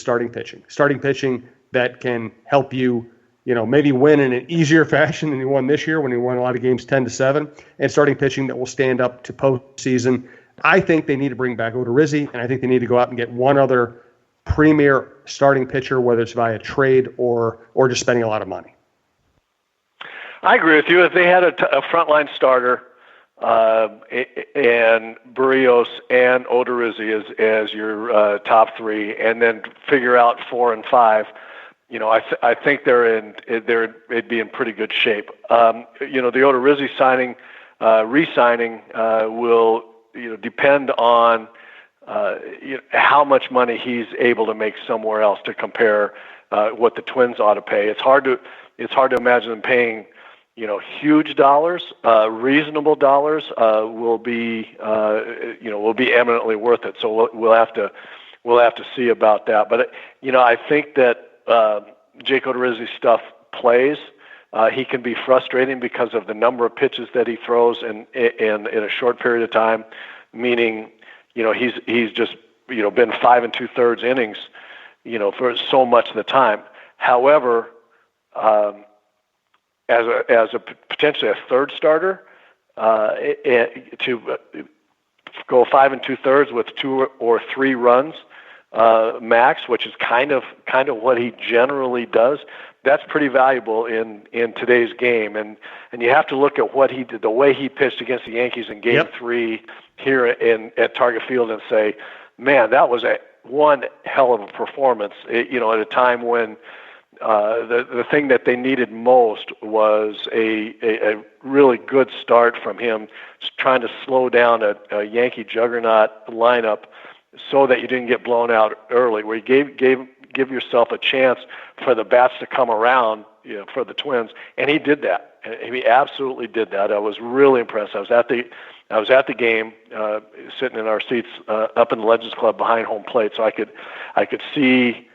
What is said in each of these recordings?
starting pitching. Starting pitching that can help you, maybe win in an easier fashion than you won this year when you won a lot of games 10-7, and starting pitching that will stand up to postseason. I think they need to bring back Odorizzi, and I think they need to go out and get one other premier starting pitcher, whether it's via trade or just spending a lot of money. I agree with you. If they had a frontline starter and Berrios and Odorizzi as your top three, and then figure out 4 and 5, I think it'd be in pretty good shape. The Odorizzi re-signing will depend on how much money he's able to make somewhere else to compare what the Twins ought to pay. It's hard to imagine them paying huge dollars. Reasonable dollars will be eminently worth it. So we'll have to see about that. But I think that Jake Odorizzi's stuff plays. He can be frustrating because of the number of pitches that he throws in a short period of time. Meaning, he's just been 5 2/3 innings, for so much of the time. However, as a potentially a third starter, to go 5 2/3 with 2 or 3 runs max, which is kind of what he generally does. That's pretty valuable in today's game, and you have to look at what he did, the way he pitched against the Yankees in Game 3 here at Target Field, and say, man, that was one hell of a performance. At a time when the thing that they needed most was a really good start from him, trying to slow down a Yankee juggernaut lineup so that you didn't get blown out early, where you give yourself a chance for the bats to come around, for the Twins, and he did that. He absolutely did that. I was really impressed. I was at the game, sitting in our seats up in the Legends Club behind home plate, so I could see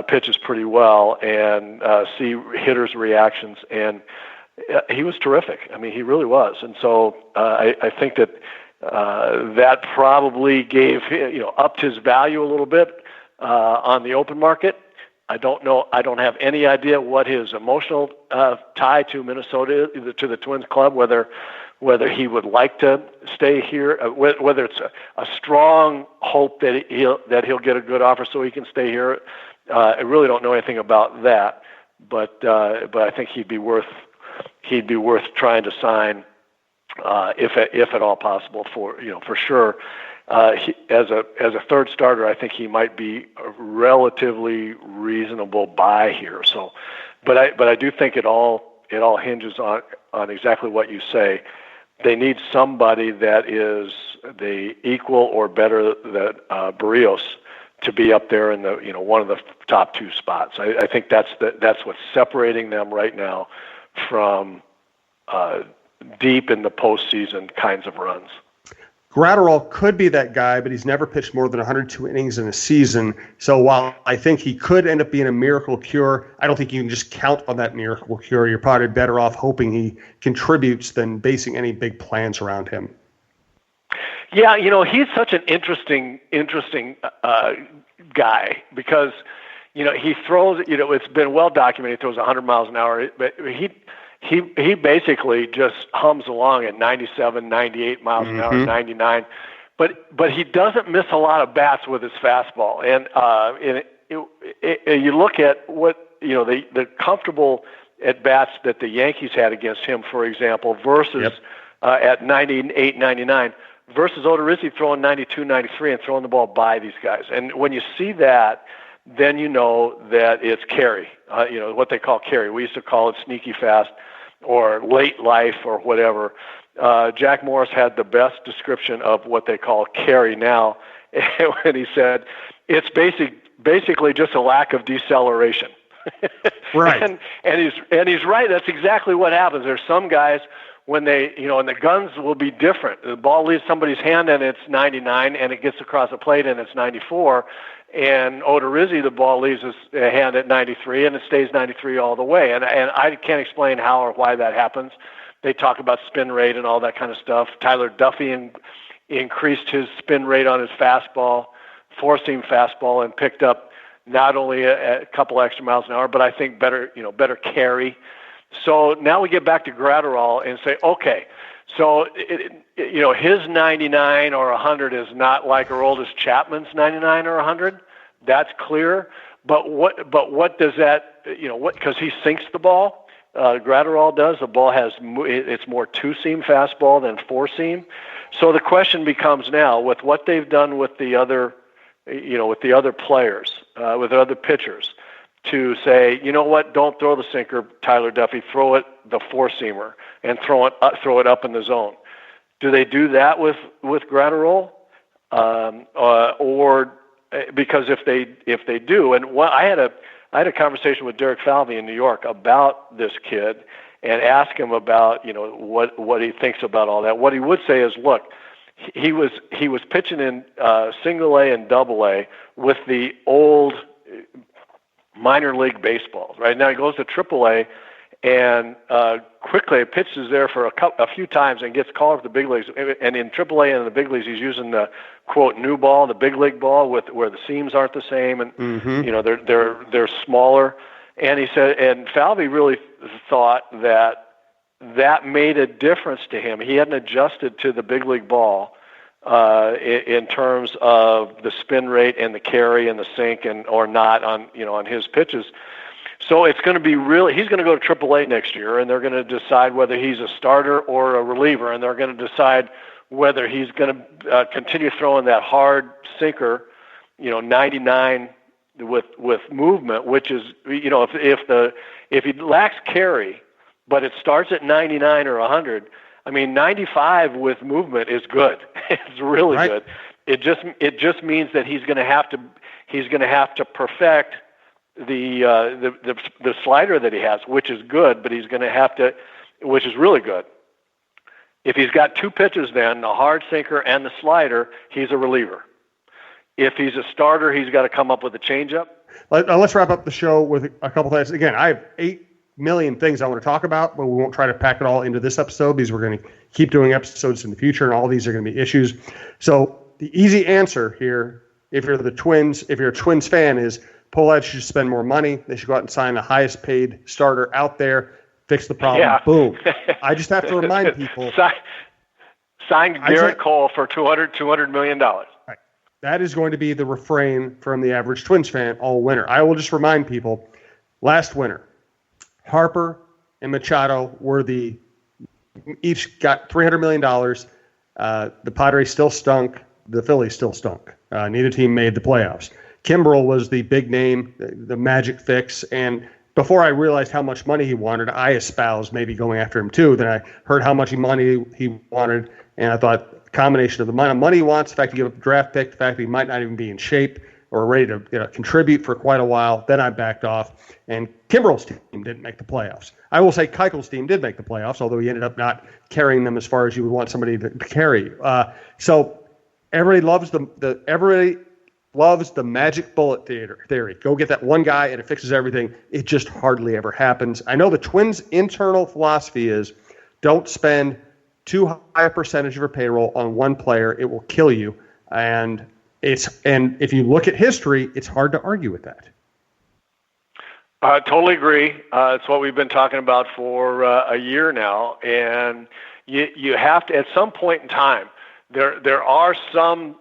pitches pretty well and see hitters' reactions, and he was terrific. I mean, he really was. And so I think that that probably gave upped his value a little bit on the open market. I don't know. I don't have any idea what his emotional tie to Minnesota is, to the Twins club, whether he would like to stay here, whether it's a strong hope that he'll get a good offer so he can stay here. I really don't know anything about that, but I think he'd be worth trying to sign if at all possible, for sure. As a third starter, I think he might be a relatively reasonable buy here. So, but I do think it all hinges on exactly what you say. They need somebody that is the equal or better than Berrios to be up there in the one of the top 2 spots. I think that's what's separating them right now from deep in the postseason kinds of runs. Gratterall could be that guy, but he's never pitched more than 102 innings in a season. So while I think he could end up being a miracle cure, I don't think you can just count on that miracle cure. You're probably better off hoping he contributes than basing any big plans around him. Yeah, he's such an interesting guy because, he throws, it's been well documented, he throws 100 miles an hour, but he basically just hums along at 97, 98 miles an hour, 99. But he doesn't miss a lot of bats with his fastball. And you look at what, the comfortable at bats that the Yankees had against him, for example, versus at 98, 99, versus Odorizzi throwing 92, 93 and throwing the ball by these guys. And when you see that, then you know that it's carry, what they call carry. We used to call it sneaky fast or late life or whatever. Jack Morris had the best description of what they call carry now, when he said it's basically just a lack of deceleration. Right. and he's right. That's exactly what happens. There's some guys when they, and the guns will be different. The ball leaves somebody's hand and it's 99, and it gets across the plate and it's 94. And Odorizzi, the ball leaves his hand at 93, and it stays 93 all the way. And I can't explain how or why that happens. They talk about spin rate and all that kind of stuff. Tyler Duffy increased his spin rate on his fastball, four-seam fastball, and picked up not only a couple extra miles an hour, but I think better carry. So now we get back to Gratterall and say, okay, so his 99 or 100 is not like Aroldis Chapman's 99 or 100. That's clear. But what does that, because he sinks the ball, Gratterall does. The ball it's more two-seam fastball than four-seam. So the question becomes now, with what they've done with the other players, with the other pitchers, to say, you know what, don't throw the sinker, Tyler Duffy, throw it the four-seamer and throw it up in the zone. Do they do that with Gratterall? Or because if they do, and I had a conversation with Derek Falvey in New York about this kid and asked him about what he thinks about all that. What he would say is, look, he was pitching in single A and double A with the old minor league baseballs. Right now he goes to triple A and quickly pitches there for a few times and gets called up to the big leagues. And in triple A and in the big leagues, he's using the quote new ball, the big league ball, where the seams aren't the same and they're smaller. And he said, and Falvey really thought that made a difference to him. He hadn't adjusted to the big league ball in terms of the spin rate and the carry and the sink or not on his pitches. So it's going to be he's going to go to AAA next year, and they're going to decide whether he's a starter or a reliever, and they're going to decide whether he's going to continue throwing that hard sinker, 99 with movement, which is, if he lacks carry, but it starts at 99 or 100. I mean, 95 with movement is good. It's really good. It just means that he's going to have to perfect the slider that he has, which is good, but he's going to have to, which is really good. If he's got two pitches, then the hard sinker and the slider, he's a reliever. If he's a starter, he's got to come up with a changeup. Let's wrap up the show with a couple things. Again, I have 8 million things I want to talk about, but we won't try to pack it all into this episode because we're going to keep doing episodes in the future, and all these are going to be issues. So the easy answer here, if you're a Twins fan, is Pohlad should spend more money. They should go out and sign the highest paid starter out there, fix the problem. Yeah. Boom. I just have to remind people. Sign Garrett Cole for $200 million. Right. That is going to be the refrain from the average Twins fan all winter. I will just remind people, last winter, Harper and Machado each got $300 million. The Padres still stunk. The Phillies still stunk. Neither team made the playoffs. Kimbrel was the big name, the magic fix. And before I realized how much money he wanted, I espoused maybe going after him too. Then I heard how much money he wanted, and I thought the combination of the amount of money he wants, the fact he gave up a draft pick, the fact that he might not even be in shape or ready to contribute for quite a while, then I backed off. And Kimbrel's team didn't make the playoffs. I will say Keuchel's team did make the playoffs, although he ended up not carrying them as far as you would want somebody to carry. So everybody loves the magic bullet theory. Go get that one guy and it fixes everything. It just hardly ever happens. I know the Twins' internal philosophy is don't spend too high a percentage of your payroll on one player. It will kill you. And if you look at history, it's hard to argue with that. Totally agree. It's what we've been talking about for a year now. And you have to, at some point in time, there are some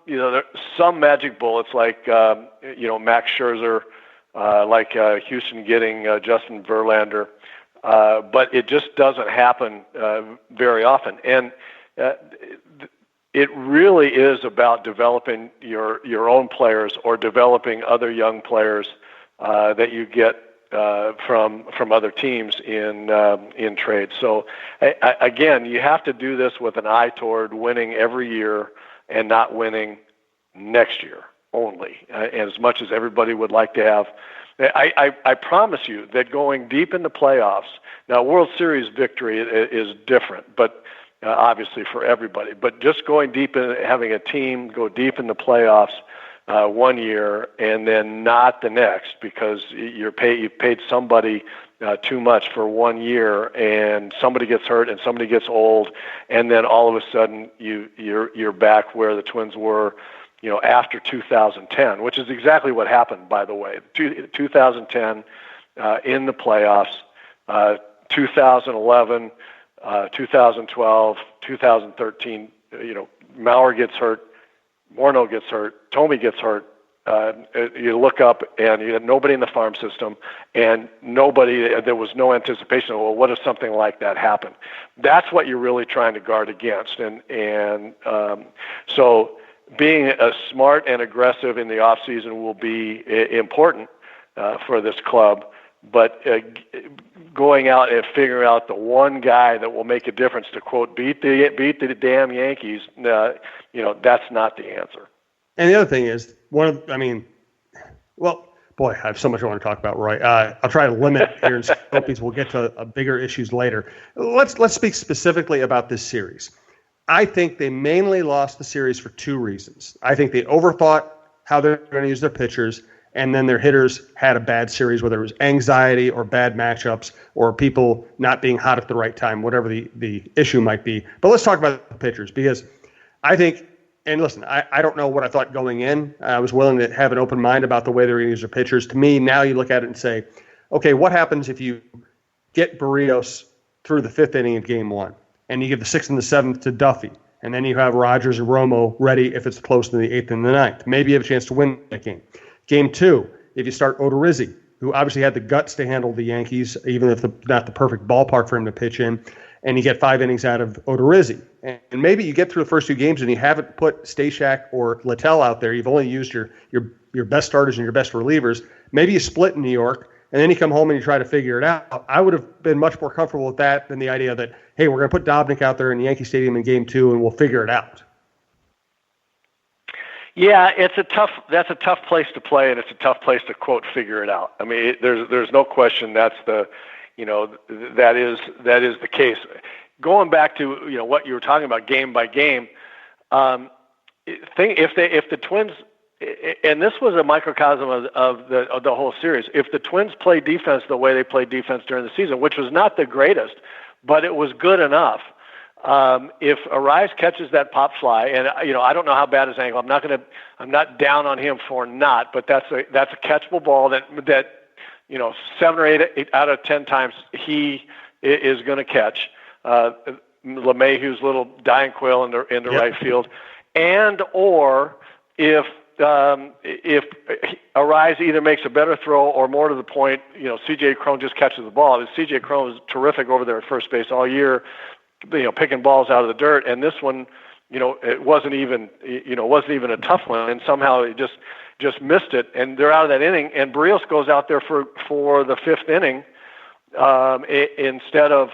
magic bullets like Max Scherzer, like Houston getting Justin Verlander, but it just doesn't happen very often. And it really is about developing your own players or developing other young players that you get from other teams in trade. So again, you have to do this with an eye toward winning every year and not winning next year only. As much as everybody would like to have, I promise you that going deep in the playoffs. Now, World Series victory is different, but obviously for everybody. But just going deep in, having a team go deep in the playoffs. 1 year and then not the next because you've paid somebody too much for 1 year and somebody gets hurt and somebody gets old and then all of a sudden you're back where the Twins were after 2010, which is exactly what happened, by the way. 2010 in the playoffs, 2011, 2012, 2013. Maurer gets hurt, Morneau gets hurt, Tomey gets hurt. You look up and you had nobody in the farm system, and there was no anticipation of, well, what if something like that happened? That's what you're really trying to guard against. And so being smart and aggressive in the off season will be important for this club. But going out and figuring out the one guy that will make a difference to, quote, beat the damn Yankees, that's not the answer. And the other thing is, I have so much I want to talk about, Roy. I'll try to limit here and hope we'll get to bigger issues later. Let's speak specifically about this series. I think they mainly lost the series for two reasons. I think they overthought how they're going to use their pitchers, and then their hitters had a bad series, whether it was anxiety or bad matchups or people not being hot at the right time, whatever the issue might be. But let's talk about the pitchers, because I think, and listen, I don't know what I thought going in. I was willing to have an open mind about the way they're going to use their pitchers. To me, now you look at it and say, okay, what happens if you get Barrios through the fifth inning of game one, and you give the sixth and the seventh to Duffy, and then you have Rogers and Romo ready if it's close to the eighth and the ninth. Maybe you have a chance to win that game. Game two, if you start Odorizzi, who obviously had the guts to handle the Yankees, even if not the perfect ballpark for him to pitch in, and you get 5 innings out of Odorizzi. And maybe you get through the first two games and you haven't put Stashak or Littell out there. You've only used your best starters and your best relievers. Maybe you split in New York, and then you come home and you try to figure it out. I would have been much more comfortable with that than the idea that, hey, we're going to put Dobnik out there in Yankee Stadium in game two and we'll figure it out. Yeah, that's a tough place to play, and it's a tough place to, quote, figure it out. I mean, there's no question that is the case. Going back to what you were talking about game by game, if the Twins, and this was a microcosm of the whole series, if the Twins play defense the way they played defense during the season, which was not the greatest, but it was good enough. If Arise catches that pop fly, and I don't know how bad his ankle. I'm not down on him for not, but that's a catchable ball that 7 or 8 out of 10 times he is going to catch. LeMahieu's little dying quill in the right field, and or if Arise either makes a better throw or, more to the point, C.J. Cron just catches the ball. C.J. Cron was terrific over there at first base all year, picking balls out of the dirt, and this one, it wasn't even a tough one, and somehow it just missed it, and they're out of that inning, and Barrios goes out there for the fifth inning instead of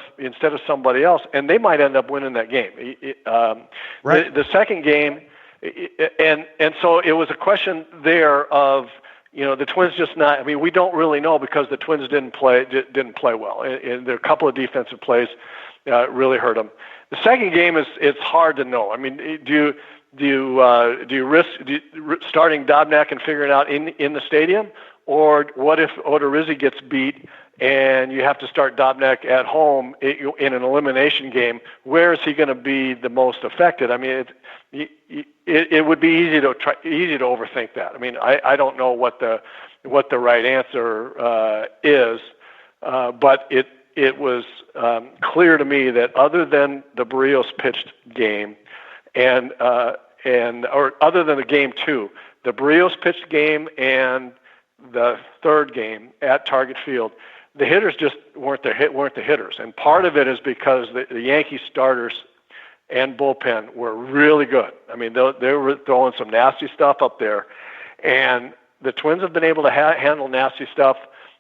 somebody else, and they might end up winning that game. Right. The second game, and so it was a question there of the Twins just not. I mean, we don't really know because the Twins didn't play well, and there are a couple of defensive plays really hurt them. The second game it's hard to know. I mean, do you risk starting Dobnak and figuring it out in the stadium, or what if Odorizzi gets beat and you have to start Dobnak at home in an elimination game? Where is he going to be the most affected? I mean, it would be easy to overthink that. I mean, I don't know what the right answer is, but it was clear to me that other than the Barrios pitched game, or other than the game two, the Barrios pitched game and the third game at Target Field, the hitters just weren't the hitters, and part of it is because the Yankees starters and bullpen were really good. I mean, they were throwing some nasty stuff up there, and the Twins have been able to handle nasty stuff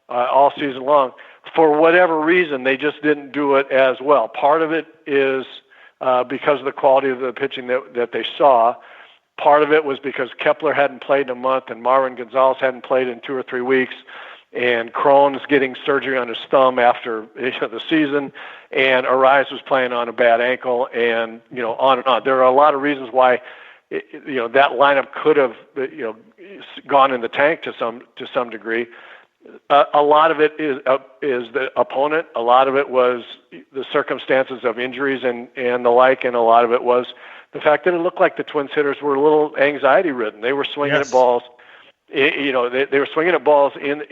all season long. For whatever reason, they just didn't do it as well. Part of it is because of the quality of the pitching that they saw. Part of it was because Kepler hadn't played in a month and Marwin Gonzalez hadn't played in 2 or 3 weeks, and Cron's getting surgery on his thumb after the season, and Arise was playing on a bad ankle, and on and on. There are a lot of reasons why that lineup could have gone in the tank to some degree. A lot of it is the opponent. A lot of it was the circumstances of injuries and the like, and a lot of it was the fact that it looked like the Twins hitters were a little anxiety ridden. They were swinging at balls. They were swinging at balls in